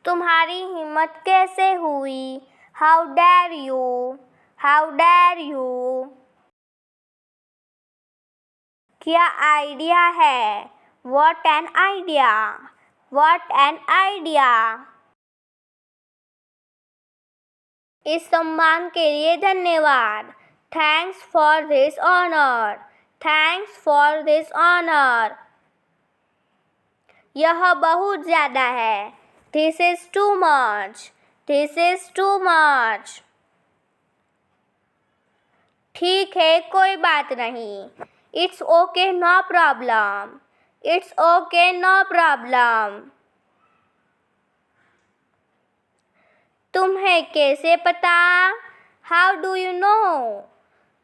तुम्हारी हिम्मत कैसे हुई? How dare you, how dare you. क्या आइडिया है? What an idea, what an idea. इस सम्मान के लिए धन्यवाद। Thanks for this honour, thanks for this honour. यह बहुत ज़्यादा है। This is too much, this is too much. ठीक है, कोई बात नहीं। It's okay, no problem, it's okay, no problem. तुम्हें कैसे पता? How do you know,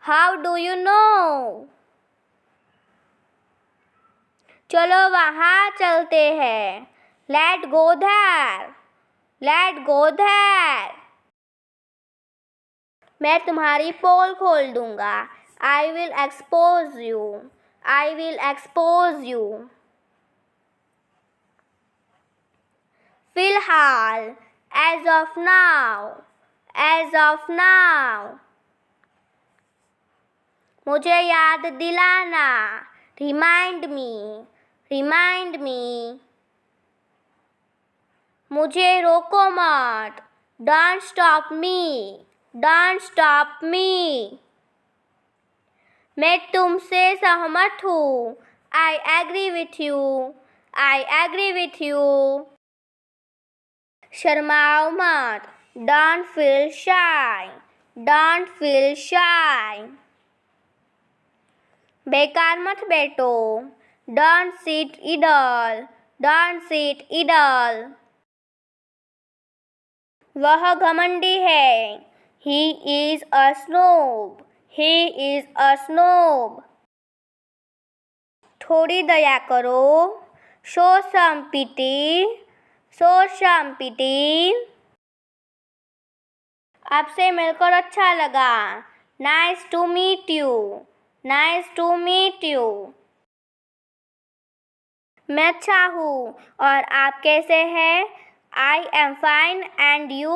how do you know. चलो वहाँ चलते हैं। Let go there, let go there. मैं तुम्हारी पोल खोल दूंगा। I will expose you, I will expose you. फिलहाल, as of now, as of now. मुझे याद दिलाना, रिमाइंड मी, रिमाइंड मी। मुझे रोको मत, don't stop me, don't stop me. मैं तुमसे सहमत हूँ। I agree with you, I agree with you. शर्माओ मत, don't feel shy, don't feel shy. बेकार मत बैठो, don't sit idle, don't sit idle. वह घमंडी है। He is a snob, he is a snob. थोड़ी दया करो, शो सम पिटी, शो सम पिटी। आपसे मिलकर अच्छा लगा। Nice to meet you, nice to meet you. मैं अच्छा हूँ और आप कैसे हैं? I am fine and you,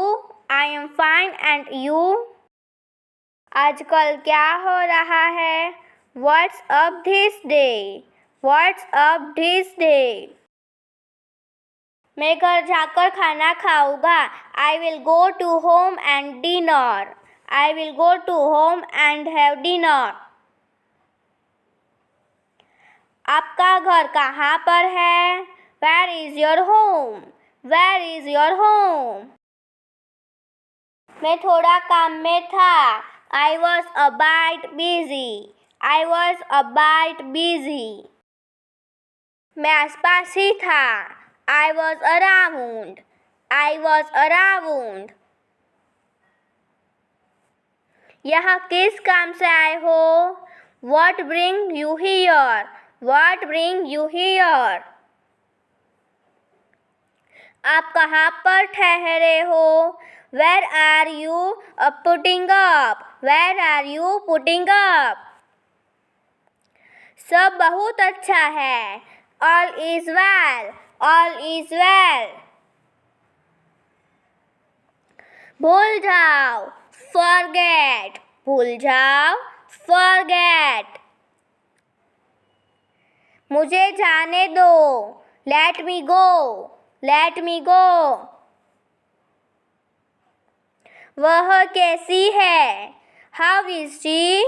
I am fine and you. आजकल क्या हो रहा है? What's up this day, what's up this day. मैं घर जाकर खाना खाऊंगा। I will go to home and dinner, I will go to home and have dinner. आपका घर कहाँ पर है? Where is your home, where is your home. मैं थोड़ा काम में था। I was a bite busy, I was a bite busy. मैं आसपास ही था। I was around, I was around. यहाँ किस काम से आए हो? What bring you here? What bring you here? आप कहाँ पर ठहरे हो? Where are you putting up? Where are you putting up? सब बहुत अच्छा है। All is well, all is well. भूल जाओ, forget, भूल जाओ, forget. मुझे जाने दो, let me go, let me go. वह कैसी है? How is she?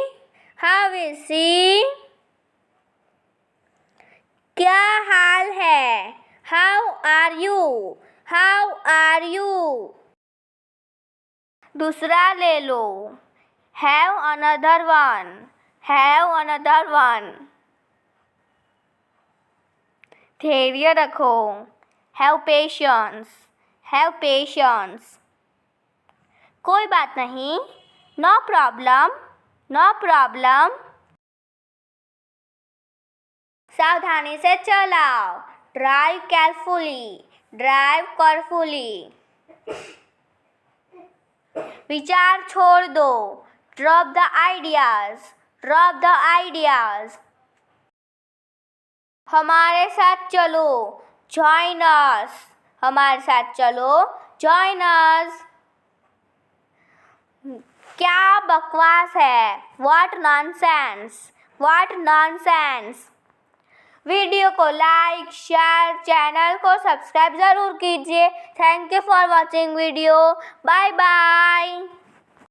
How is she? क्या हाल है? How are you? How are you? दूसरा ले लो। Have another one, have another one. धैर्य रखो। Have patience, have patience. कोई बात नहीं, no problem, no problem. सावधानी से चलाओ। Drive carefully, drive carefully. विचार छोड़ दो। Drop the ideas, drop the ideas. हमारे साथ चलो। Join us, हमारे साथ चलो, जॉइन अस। क्या बकवास है, what nonsense, what nonsense. Video को लाइक, शेयर, चैनल को सब्सक्राइब ज़रूर कीजिए। Thank you for watching video. Bye bye.